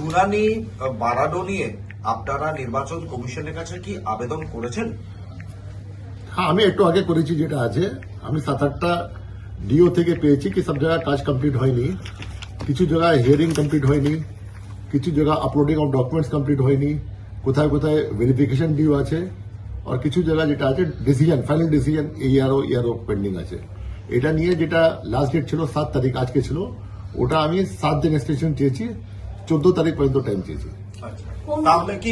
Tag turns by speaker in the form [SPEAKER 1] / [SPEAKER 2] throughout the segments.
[SPEAKER 1] শুনানি বাড়ানো নিয়ে আপনারা নির্বাচন কমিশনের কাছে কি আবেদন করেছেন?
[SPEAKER 2] হ্যাঁ, আমি একটু আগে করেছি। যেটা আছে আমি 7-8টা ডিও থেকে পেয়েছি কি সব জায়গায় কাজ কমপ্লিট হয়নি, কিছু জায়গায় হিয়ারিং কমপ্লিট হয়নি, কিছু জায়গায় আপলোডিং অফ ডকুমেন্টস কমপ্লিট হয়নি, কোথায় কোথায় ভেরিফিকেশন ডিও আছে, আর কিছু জায়গায় যেটা আছে ডিসিশন, ফাইনাল ডিসিশন ইয়ারও পেন্ডিং আছে। এটা নিয়ে যেটা লাস্ট ডেট ছিল 7 তারিখ, আজকে ছিল, ওটা আমি 7 দিন এক্সটেনশন চেয়েছি, 14 তারিখ পর্যন্ত টাইম চেয়েছি।
[SPEAKER 1] তাহলে কি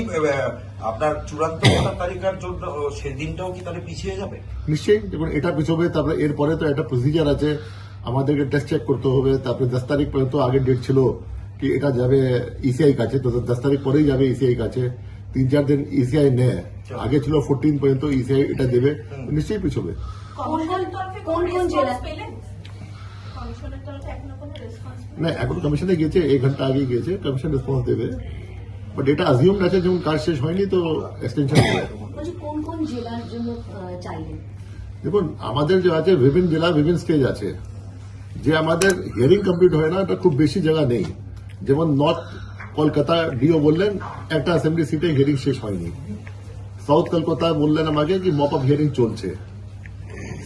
[SPEAKER 1] আপনার চূড়ান্ত ভোটার তালিকার জন্য সেই দিনটাও কি তাহলে পিছিয়ে যাবে?
[SPEAKER 2] নিশ্চয়ই, দেখুন এটা পিছবে, তারপরে এরপরে তো একটা প্রসিজার আছে, আমাদেরকে টেস্ট চেক করতে হবে, তারপরে 10 তারিখ পর্যন্ত আগের ডেট ছিল কি এটা যাবে ইসিআই কাছে, তো 10 তারিখ পরেই যাবে ইসিআই কাছে, 3-4 দিন ইসিআই নেয়, আগে ছিল 14 পর্যন্ত ইসিআই এটা দেবে, নিশ্চয়ই পিছবে। না, এখন কমিশনে গিয়েছে, 1 ঘন্টা আগে গিয়েছে, কমিশন রেসপন্স দেবে, বাট এটা অ্যাজিউম আছে যেমন কাজ শেষ হয়নি তো এক্সটেনশন হবে।
[SPEAKER 3] কোন কোন জেলার জন্য চাইলেন?
[SPEAKER 2] দেখুন আমাদের যে আছে বিভিন্ন জেলা বিভিন্ন স্টেজ আছে, যে আমাদের হিয়ারিং কমপ্লিট হয় না, এটা খুব বেশি জায়গা নেই। যেমন নর্থ কলকাতা ডিও বললেন একটা অ্যাসেম্বলি সিটে হিয়ারিং শেষ হয়নি, সাউথ কলকাতা বললেন আমাকে কি মপ আপ হিয়ারিং চলছে,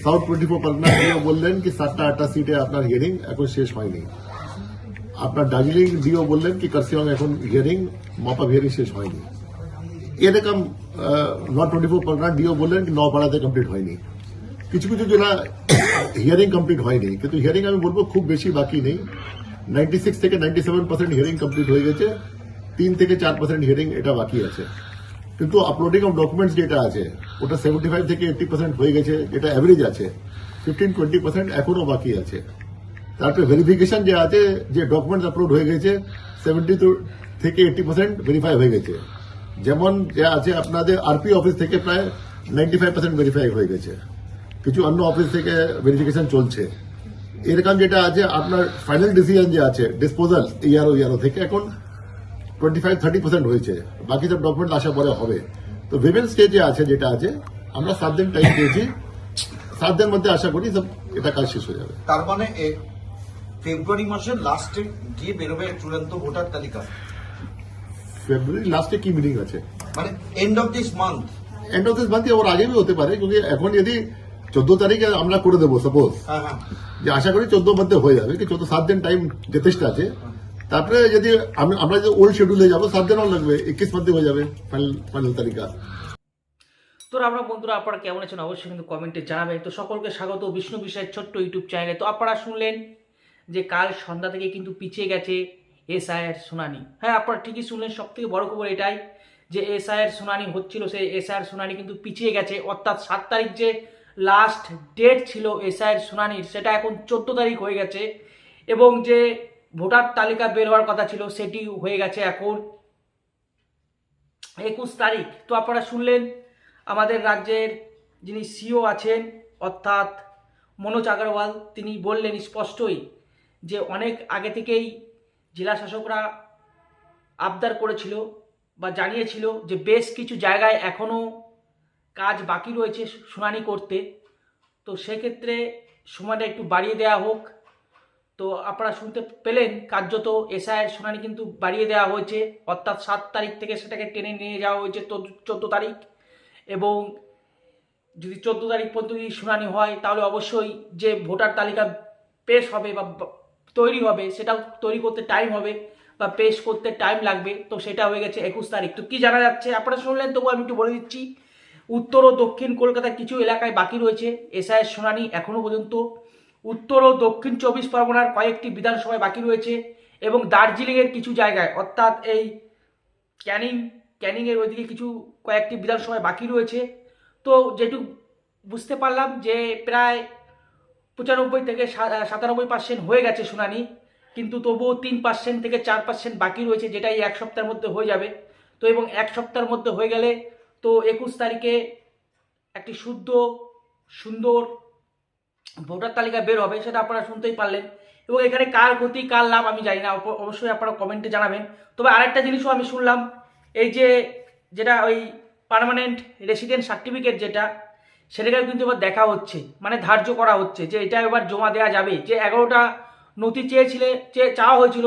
[SPEAKER 2] সাউথ 24 পরগনা ডিও বললেন কি 7টা-8টা সিটে আপনার হিয়ারিং এখন শেষ হয়নি, আপনার দার্জিলিং ডিও বললেন কি কার্সিয়ং এখন হিয়ারিং মপ আপ হিয়ারিং শেষ হয়নি, এরকম নর্থ 24 পরগনা ডিও বললেন কি নপাড়াতে কমপ্লিট হয়নি। কিছু কিছু জেলা হিয়ারিং কমপ্লিট হয়নি, কিন্তু হিয়ারিং আমি বলবো খুব বেশি বাকি নেই, 96 থেকে 97% হিয়ারিং কমপ্লিট হয়ে গেছে, 3 থেকে 4% হিয়ারিং এটা বাকি আছে। কিন্তু আপলোডিং অফ ডকুমেন্টস যেটা আছে ওটা 75 থেকে 80% হয়ে গেছে, যেটা অ্যাভারেজ আছে, 15-20% এখনো বাকি আছে। তারপরে ভেরিফিকেশন যে আছে, যে ডকুমেন্টস আপলোড হয়ে গেছে 70 থেকে 80% ভেরিফাই হয়ে গেছে। যেমন যে আছে আপনাদের আরপি অফিস থেকে প্রায় 95% ভেরিফাই হয়ে গেছে, কিছু অন্য অফিস থেকে ভেরিফিকেশন চলছে। এরকম যেটা আছে আপনার ফাইনাল ডিসিশন যে আছে ডিসপোজাল ইয়ারও থেকে এখন 25-30% হয়েছে, বাকি সব ডকুমেন্ট আসার পরে হবে। তো বিভিন্ন স্টেজে আছে যেটা আছে, আমরা 7 দিন টাইম পেয়েছি, 7 দিনের মধ্যে আশা করি সব এটা কাজ শেষ হয়ে যাবে।
[SPEAKER 1] তার মানে ফেব্রুয়ারি মাসের লাস্টে গিয়ে বেরোবে চূড়ান্ত ভোটার তালিকা।
[SPEAKER 2] ফেব্রুয়ারি লাস্টে কি মিটিং আছে?
[SPEAKER 1] মানে end of this month.
[SPEAKER 2] End of this month ওর আগে হতে পারে, কিন্তু এখন যদি 14 তারিখে আমরা করে দেবো সাপোজ,
[SPEAKER 1] হ্যাঁ,
[SPEAKER 2] যে আশা করি 14 মধ্যে হয়ে যাবে, কি 7 দিন টাইম যথেষ্ট আছে। তারপরে যদি আমরা যদি ওল্ড শিডিউলে যাবো 7 দিনও লাগবে, 21 মধ্যে হয়ে যাবে ফাইনাল তালিকা।
[SPEAKER 4] তো আমরা বন্ধুরা আপনারা কেমন আছেন অবশ্যই কিন্তু কমেন্টে জানাবেন। তো সকলকে স্বাগত বিষ্ণু বিষয়ের ছোট্ট ইউটিউব চ্যানেলে। তো আপনারা শুনলেন যে কাল সন্ধ্যা থেকে কিন্তু পিছিয়ে গেছে এসআইয়ের শুনানি। হ্যাঁ, আপনারা ঠিকই শুনলেন, সব থেকে বড় খবর এটাই যে এসআইয়ের শুনানি হচ্ছিল, সেই এসআইয়ের শুনানি কিন্তু পিছিয়ে গেছে, অর্থাৎ 7 তারিখ যে লাস্ট ডেট ছিল এসআইয়ের শুনানির, সেটা এখন 14 তারিখ হয়ে গেছে, এবং যে ভোটার তালিকা বের হওয়ার কথা ছিল সেটি হয়ে গেছে এখন 21 তারিখ। তো আপনারা শুনলেন আমাদের রাজ্যের যিনি সিও আছেন অর্থাৎ মনোজ আগরওয়াল, তিনি বললেন স্পষ্টই যে অনেক আগে থেকেই জেলা শাসকরা আবদার করেছিল বা জানিয়েছিল যে বেশ কিছু জায়গায় এখনও কাজ বাকি রয়েছে শুনানি করতে, তো সেক্ষেত্রে সময়টা একটু বাড়িয়ে দেওয়া হোক। তো আপনারা শুনতে পেলেন কার্যত এসআইয়ের শুনানি কিন্তু বাড়িয়ে দেওয়া হয়েছে, অর্থাৎ 7 তারিখ থেকে সেটাকে টেনে নিয়ে যাওয়া হয়েছে 14 তারিখ, এবং যদি 14 তারিখ পর্যন্ত যদি শুনানি হয় তাহলে অবশ্যই যে ভোটার তালিকা পেশ হবে বা তৈরি হবে, সেটাও তৈরি করতে টাইম হবে বা পেশ করতে টাইম লাগবে, তো সেটা হয়ে গেছে 21 তারিখ। তো কি জানা যাচ্ছে আপনারা শুনলেন, তবু আমি একটু বলে দিচ্ছি। উত্তর ও দক্ষিণ কলকাতার কিছু এলাকায় বাকি রয়েছে এসআইয়ের শুনানি এখনও পর্যন্ত, উত্তর ও দক্ষিণ 24 পরগনার কয়েকটি বিধানসভায় বাকি রয়েছে, এবং দার্জিলিংয়ের কিছু জায়গায় অর্থাৎ এই ক্যানিংয়ের ওইদিকে কিছু কয়েকটি বিধানসভায় বাকি রয়েছে। তো যেটুকু বুঝতে পারলাম যে প্রায় 95 থেকে 97% হয়ে গেছে শুনানি, কিন্তু তবুও 3% থেকে 4% বাকি রয়েছে, যেটা এই 1 সপ্তাহের মধ্যে হয়ে যাবে। তো এবং 1 সপ্তাহের মধ্যে হয়ে গেলে তো 21 তারিখে একটি শুদ্ধ সুন্দর ভোটার তালিকা বের হবে, সেটা আপনারা শুনতেই পারলেন। এবং এখানে কার ক্ষতি কার লাভ আমি জানি না, অবশ্যই আপনারা কমেন্টে জানাবেন। তবে আরেকটা জিনিসও আমি শুনলাম, এই যেটা ওই পার্মানেন্ট রেসিডেন্ট সার্টিফিকেট যেটা, সেটাকে কিন্তু এবার দেখা হচ্ছে, মানে ধার্য করা হচ্ছে যে এটা এবার জমা দেওয়া যাবে, যে 11টা নথি চাওয়া হয়েছিল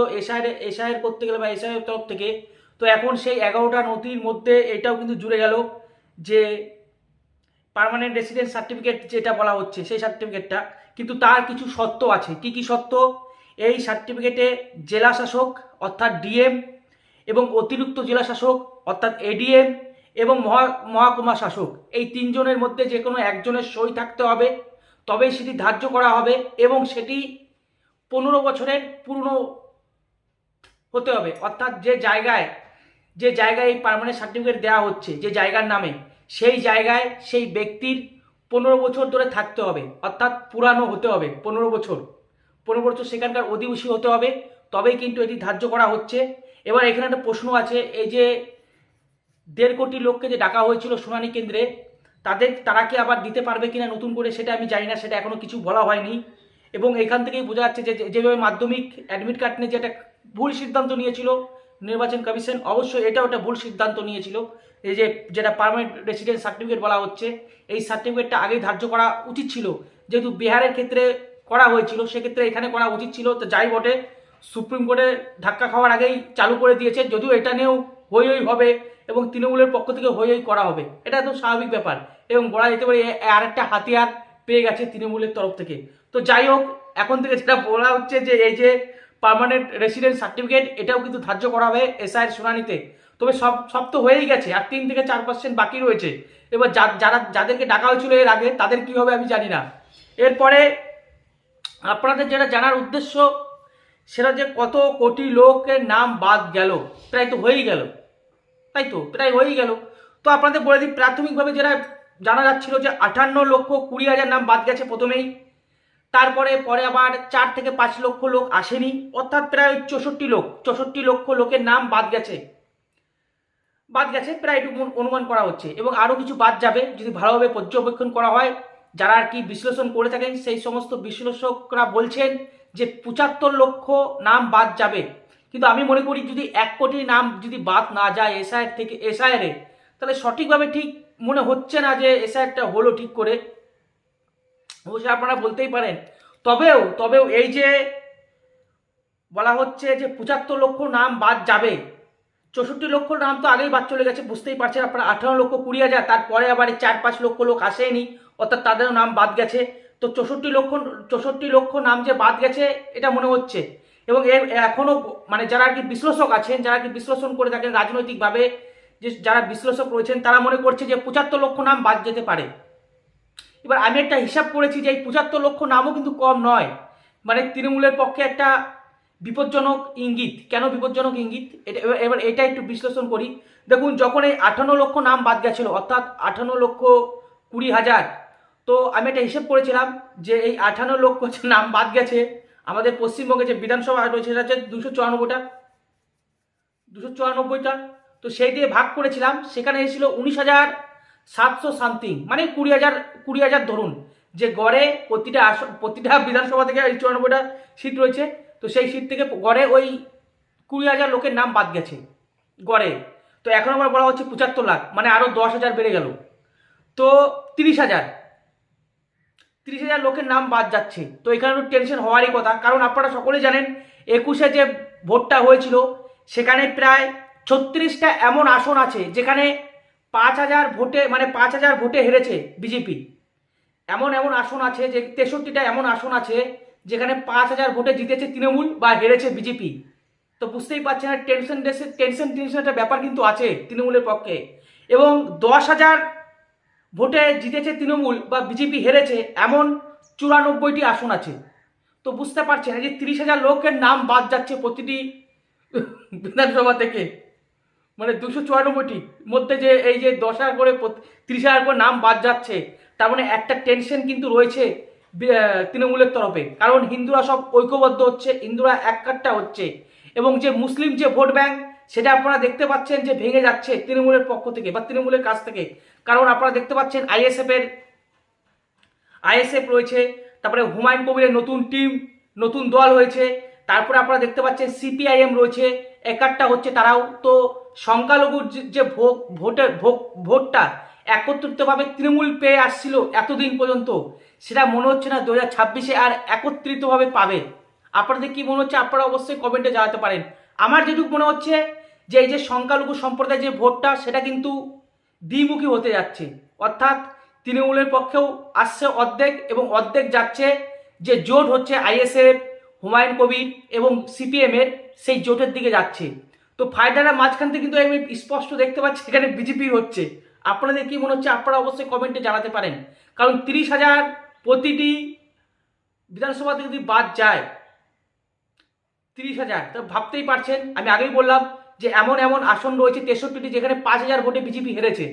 [SPEAKER 4] এসআইয়ের করতে গেলে বা এসআইয়ের তরফ থেকে। তো এখন সেই 11টা নথির মধ্যে এটাও কিন্তু জুড়ে গেল যে পার্মানেন্ট রেসিডেন্স সার্টিফিকেট যেটা বলা হচ্ছে সেই সার্টিফিকেটটা, কিন্তু তার কিছু শর্ত আছে। কি কি শর্ত? এই সার্টিফিকেটে জেলা শাসক অর্থাৎ ডিএম এবং অতিরিক্ত জেলা শাসক অর্থাৎ এডিএম এবং মহকুমা শাসক, এই তিনজনের মধ্যে যে কোনো একজনের সই থাকতে হবে, তবেই সেটি ধার্য করা হবে এবং সেটি 15 বছরের পুরনো হতে হবে। অর্থাৎ যে জায়গায় এই পার্মানেন্ট সার্টিফিকেট দেওয়া হচ্ছে, যে জায়গার নামে, সেই জায়গায় সেই ব্যক্তির 15 বছর ধরে থাকতে হবে, অর্থাৎ পুরানো হতে হবে 15 বছর সেখানকার অধিবাসী হতে হবে, তবেই কিন্তু এটি ধার্য করা হচ্ছে। এবার এখানে একটা প্রশ্ন আছে, এই যে 1.5 কোটি লোককে যে ডাকা হয়েছিল শুনানি কেন্দ্রে, তারা কি আবার দিতে পারবে কিনা নতুন করে সেটা আমি জানি না, সেটা এখনো কিছু বলা হয়নি। এবং এখান থেকেই বোঝা যাচ্ছে যে যেভাবে মাধ্যমিক অ্যাডমিট কার্ড নিয়ে যে একটা ভুল সিদ্ধান্ত নিয়েছিল নির্বাচন কমিশন, অবশ্যই এটাও একটা ভুল সিদ্ধান্ত নিয়েছিল। এই যেটা পার্মানেন্ট রেসিডেন্স সার্টিফিকেট বলা হচ্ছে, এই সার্টিফিকেটটা আগেই ধার্য করা উচিত ছিল। যেহেতু বিহারের ক্ষেত্রে করা হয়েছিল, সেক্ষেত্রে এখানে করা উচিত ছিল। তো যাই বটে, সুপ্রিম কোর্টে ধাক্কা খাওয়ার আগেই চালু করে দিয়েছে, যদিও এটা নিয়েও হই হবে এবং তৃণমূলের পক্ষ থেকে হই করা হবে, এটা তো স্বাভাবিক ব্যাপার। এবং বলা যেতে পারে আরেকটা হাতিয়ার পেয়ে গেছে তৃণমূলের তরফ থেকে। তো যাই হোক, এখন থেকে যেটা বলা হচ্ছে যে এই যে পার্মানেন্ট রেসিডেন্স সার্টিফিকেট, এটাও কিন্তু ধার্য করা হবে এসআইয়ের শুনানিতে। তবে সব তো হয়েই গেছে, আর 3 থেকে 4% বাকি রয়েছে। এবার যাদেরকে ডাকা হয়েছিল এর আগে, তাদের কি হবে আমি জানি না। এরপরে আপনাদের যেটা জানার উদ্দেশ্য, সেটা যে কত কোটি লোকের নাম বাদ গেল, প্রায় তো হয়েই গেল, তাই তো প্রায় হয়েই গেল। তো আপনাদের বলে দিই, প্রাথমিকভাবে যেটা জানা যাচ্ছিল যে 58,20,000 নাম বাদ গেছে প্রথমেই। তারপরে আবার 4 থেকে 5 লক্ষ লোক আসেনি, অর্থাৎ প্রায় 64 লক্ষ লোকের নাম বাদ গেছে প্রায় এটুকু অনুমান করা হচ্ছে। এবং আরও কিছু বাদ যাবে যদি ভালোভাবে পর্যবেক্ষণ করা হয়। যারা আর কি বিশ্লেষণ করে থাকেন, সেই সমস্ত বিশ্লেষকরা বলছেন যে 75 লক্ষ নাম বাদ যাবে। কিন্তু আমি মনে করি যদি 1 কোটি নাম যদি বাদ না যায় এসআইআরে, তাহলে সঠিকভাবে ঠিক মনে হচ্ছে না যে এসআইআরটা হলো ঠিক করে। অবশ্যই আপনারা বলতেই পারেন। তবেও এই যে বলা হচ্ছে যে 75 লক্ষ নাম বাদ যাবে, 64 লক্ষ নাম তো আগেই বাদ চলে গেছে, বুঝতেই পারছেন আপনারা। 58,20,000, তারপরে আবার 4-5 লক্ষ লোক আসেনি, অর্থাৎ তাদেরও নাম বাদ গেছে। তো 64 লক্ষ নাম যে বাদ গেছে এটা মনে হচ্ছে। এবং এখনো মানে যারা আর কি বিশ্লেষক আছেন, যারা কি বিশ্লেষণ করে থাকেন রাজনৈতিকভাবে, যে যারা বিশ্লেষক রয়েছেন, তারা মনে করছে যে 75 লক্ষ নাম বাদ যেতে পারে। এবার আমি একটা হিসাব করেছি যে এই 75 লক্ষ নামও কিন্তু কম নয়। মানে তৃণমূলের পক্ষে একটা বিপজ্জনক ইঙ্গিত। কেন বিপজ্জনক ইঙ্গিত, এবার এটা একটু বিশ্লেষণ করি। দেখুন, যখন এই 58 লক্ষ নাম বাদ গেছিল, অর্থাৎ 58,20,000, তো আমি একটা হিসেব করেছিলাম যে এই 58 লক্ষ নাম বাদ গেছে, আমাদের পশ্চিমবঙ্গে যে বিধানসভা রয়েছে সেটা হচ্ছে 294টা। তো সেই দিয়ে ভাগ করেছিলাম, সেখানে এসেছিল 19,700 সামথিং, মানে 20,000 ধরুন। যে গড়ে প্রতিটা বিধানসভা থেকে এই 94টা সিট রয়েছে, তো সেই সিট থেকে গড়ে ওই 20,000 লোকের নাম বাদ গেছে গড়ে। তো এখন আবার বলা হচ্ছে 75 লাখ, মানে আরও 10,000 বেড়ে গেল। তো 30,000 লোকের নাম বাদ যাচ্ছে। তো এখানে একটু টেনশন হওয়ারই কথা, কারণ আপনারা সকলেই জানেন 21-এ যে ভোটটা হয়েছিল, সেখানে প্রায় 36টা এমন আসন আছে যেখানে 5,000 ভোটে হেরেছে বিজেপি। এমন আসন আছে যে 63টা এমন আসন আছে যেখানে 5,000 ভোটে জিতেছে তৃণমূল বা হেরেছে বিজেপি। তো বুঝতেই পারছেন, টেনশন একটা ব্যাপার কিন্তু আছে তৃণমূলের পক্ষে। এবং 10,000 ভোটে জিতেছে তৃণমূল বা বিজেপি হেরেছে এমন 94টি আসন আছে। তো বুঝতে পারছেন এই যে 30,000 লোকের নাম বাদ যাচ্ছে প্রতিটি বিধানসভা থেকে, মানে 294টি মধ্যে যে এই যে 10,000 করে 30,000 করে নাম বাদ যাচ্ছে, তার মানে একটা টেনশন কিন্তু রয়েছে তৃণমূলের তরফে। কারণ হিন্দুরা সব ঐক্যবদ্ধ হচ্ছে, হিন্দুরা এককাট্টা হচ্ছে, এবং যে মুসলিম যে ভোট ব্যাংক, সেটা আপনারা দেখতে পাচ্ছেন যে ভেঙে যাচ্ছে তৃণমূলের পক্ষ থেকে বা তৃণমূলের কাছ থেকে। কারণ আপনারা দেখতে পাচ্ছেন আইএসএফ রয়েছে, তারপরে হুমায়ুন কবিরের নতুন টিম, নতুন দল হয়েছে, তারপরে আপনারা দেখতে পাচ্ছেন সিপিআইএম রয়েছে, একাট্টা হচ্ছে তারাও। তো সংখ্যালঘুর যে ভোটটা একত্রিতভাবে তৃণমূল পেয়ে আসছিল এতদিন পর্যন্ত, সেটা মনে হচ্ছে না 2026-এ আর একত্রিতভাবে পাবে। আপনাদের কি মনে হচ্ছে আপনারা অবশ্যই কমেন্টে জানাতে পারেন। আমার যেটুকু মনে হচ্ছে যে এই যে সংখ্যালঘু সম্প্রদায়ের যে ভোটটা সেটা কিন্তু দ্বিমুখী হতে যাচ্ছে, অর্থাৎ তৃণমূলের পক্ষেও আসছে অর্ধেক এবং অর্ধেক যাচ্ছে যে জোট হচ্ছে আইএসএফ, হুমায়ুন কবির এবং সিপিএমের, সেই জোটের দিকে যাচ্ছে। তো ফায়দাটা মাঝখান থেকে কিন্তু আমি স্পষ্ট দেখতে পাচ্ছি এখানে বিজেপির হচ্ছে। আপনাদের কি মনে হচ্ছে আপনারা অবশ্যই কমেন্টে জানাতে পারেন, কারণ 30,000 প্রতিটি বিধানসভা থেকে যদি বাদ যায় 30,000, তো ভাবতেই পারছেন। আমি আগেই বললাম যে এমন এমন আসন রয়েছে 63টি যেখানে 5,000 ভোটে বিজেপি হেরেছে,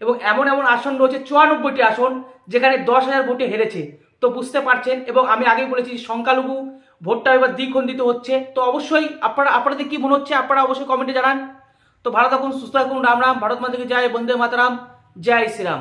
[SPEAKER 4] এবং এমন এমন আসন রয়েছে 94টি আসন যেখানে 10,000 ভোটে হেরেছে। তো বুঝতে পারছেন, এবং আমি আগেই বলেছি সংখ্যালঘু ভোটটা এবার দ্বিখণ্ডিত হচ্ছে। তো অবশ্যই আপনাদের কি মনে হচ্ছে আপনারা অবশ্যই কমেন্টে জানান। তো ভালো থাকুন, সুস্থ থাকুন, রাম রাম, ভারত মাতা কি জয়, বন্দে মাতরম, জয় শ্রীরাম।